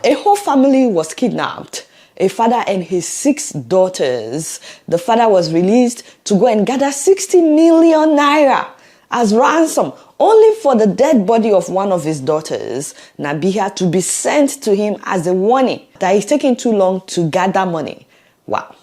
a whole family was kidnapped. A father and his 6 daughters. The father was released to go and gather 60 million naira as ransom, only for the dead body of one of his daughters, Nabiha, to be sent to him as a warning that it's taking too long to gather money. Wow.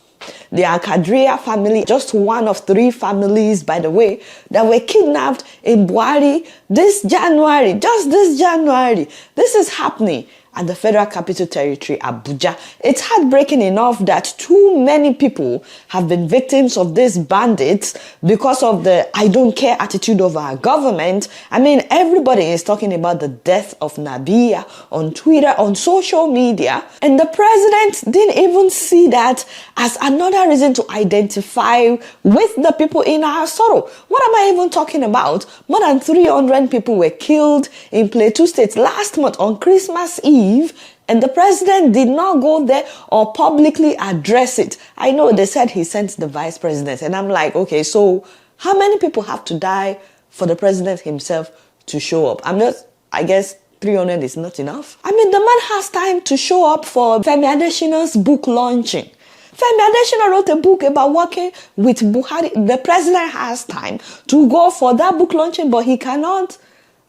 The Al-Qadria family, just one of 3 families, by the way, that were kidnapped in Buhari this January, just this January. This is happening at the Federal Capital Territory, Abuja. It's heartbreaking enough that too many people have been victims of these bandits because of the I don't care attitude of our government. I mean, everybody is talking about the death of Nabia on Twitter, on social media, and the president didn't even see that as another reason to identify with the people in our sorrow. What am I even talking about? More than 300 people were killed in Plateau State last month on Christmas Eve. And the president did not go there or publicly address it. I know they said he sent the vice president. And I'm like, okay, so how many people have to die for the president himself to show up? I guess 300 is not enough. I mean, the man has time to show up for Femi Adesina's book launching. Femi Adesina wrote a book about working with Buhari. The president has time to go for that book launching, but he cannot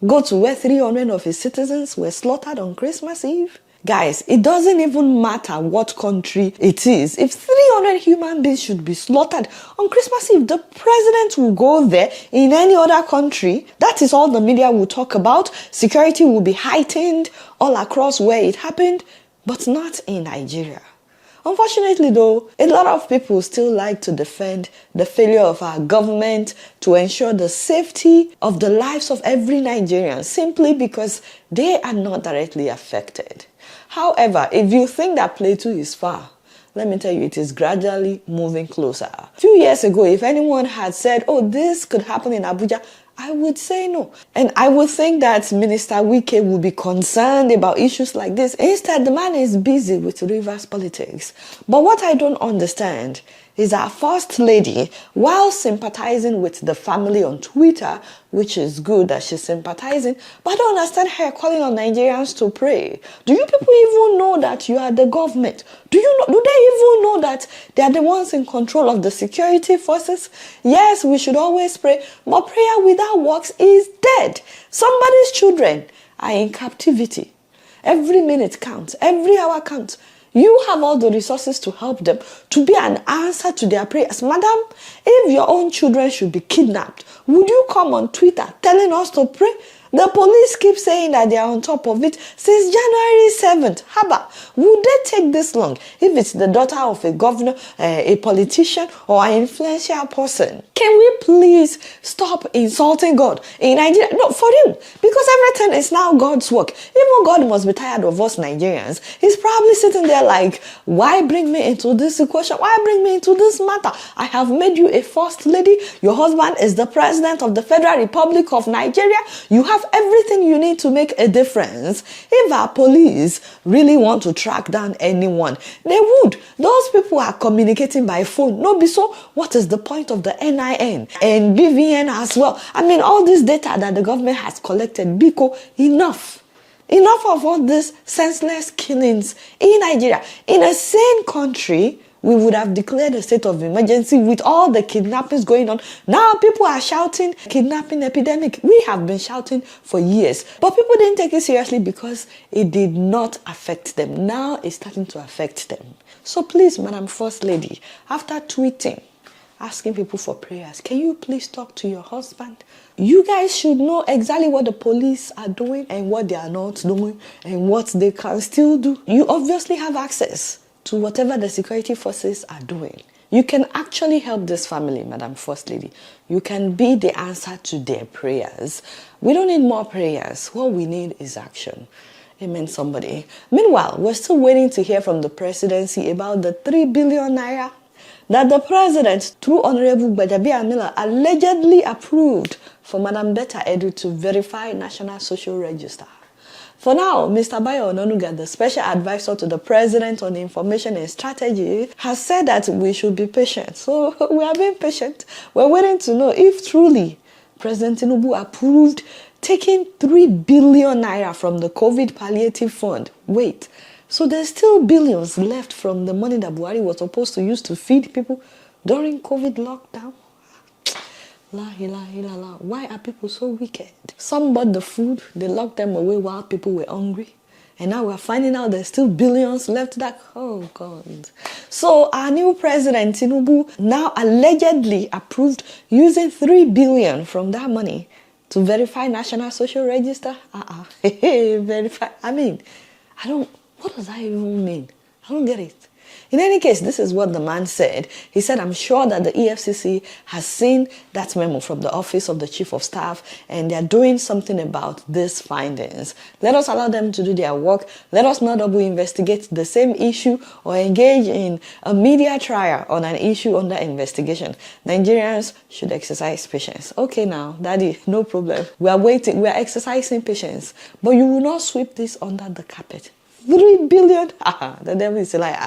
go to where 300 of his citizens were slaughtered on Christmas Eve. Guys, it doesn't even matter what country it is. If 300 human beings should be slaughtered on Christmas Eve, the president will go there. In any other country, that is all the media will talk about. Security will be heightened all across where it happened, but not in Nigeria. Unfortunately though, a lot of people still like to defend the failure of our government to ensure the safety of the lives of every Nigerian simply because they are not directly affected. However, if you think that Plateau is far, let me tell you, it is gradually moving closer. A few years ago, if anyone had said, oh, this could happen in Abuja, I would say no. And I would think that Minister Viko would be concerned about issues like this. Instead, the man is busy with Rivers politics. But what I don't understand is our First Lady, while sympathizing with the family on Twitter, which is good that she's sympathizing, but I don't understand her calling on Nigerians to pray. Do you people even know that you are the government? Do they even know that they are the ones in control of the security forces? Yes, we should always pray, but prayer without works is dead. Somebody's children are in captivity. Every minute counts, every hour counts. You have all the resources to help them, to be an answer to their prayers. Madam, if your own children should be kidnapped, would you come on Twitter telling us to pray? The police keep saying that they are on top of it since January 7th. Haba, would they take this long if it's the daughter of a governor, a politician, or an influential person? Can we please stop insulting God in Nigeria? No, for real, because everything is now God's work. Even God must be tired of us Nigerians. He's probably sitting there like, why bring me into this equation? Why bring me into this matter? I have made you a first lady. Your husband is the president of the Federal Republic of Nigeria. You have everything you need to make a difference. If our police really want to track down anyone, they would. Those people are communicating by phone. No, be so. What is the point of the NIN and BVN as well? I mean, all this data that the government has collected, Viko, enough. Enough of all these senseless killings in Nigeria. In a sane country, we would have declared a state of emergency with all the kidnappings going on. Now people are shouting, kidnapping epidemic. We have been shouting for years. But people didn't take it seriously because it did not affect them. Now it's starting to affect them. So please, Madam First Lady, after tweeting, asking people for prayers, can you please talk to your husband? You guys should know exactly what the police are doing and what they are not doing and what they can still do. You obviously have access to whatever the security forces are doing. You can actually help this family, Madam First Lady. You can be the answer to their prayers. We don't need more prayers. What we need is action. Amen, somebody. Meanwhile, we're still waiting to hear from the presidency about the 3 billion naira that the president, through Honorable Gbadagba allegedly approved for Madam Betta Edu to verify National Social Register. For now, Mr. Bayo Ononuga, the special advisor to the president on information and strategy, has said that we should be patient. So we are being patient. We're waiting to know if truly President Tinubu approved taking 3 billion naira from the COVID palliative fund. Wait, So there's still billions left from the money that Buhari was supposed to use to feed people during COVID lockdown. La ilaha illallah. Why are people so wicked? Some bought the food, they locked them away while people were hungry. And now we're finding out there's still billions left that, oh God. So our new president, Tinubu, now allegedly approved using 3 billion from that money to verify National Social Register. Verify. I mean, what does that even mean? I don't get it. In any case, this is what the man said. He said, I'm sure that the EFCC has seen that memo from the Office of the Chief of Staff and they're doing something about these findings. Let us allow them to do their work. Let us not double investigate the same issue or engage in a media trial on an issue under investigation. Nigerians should exercise patience. Okay now, Daddy, no problem. We are waiting. We are exercising patience. But you will not sweep this under the carpet. 3 billion? The devil is a liar.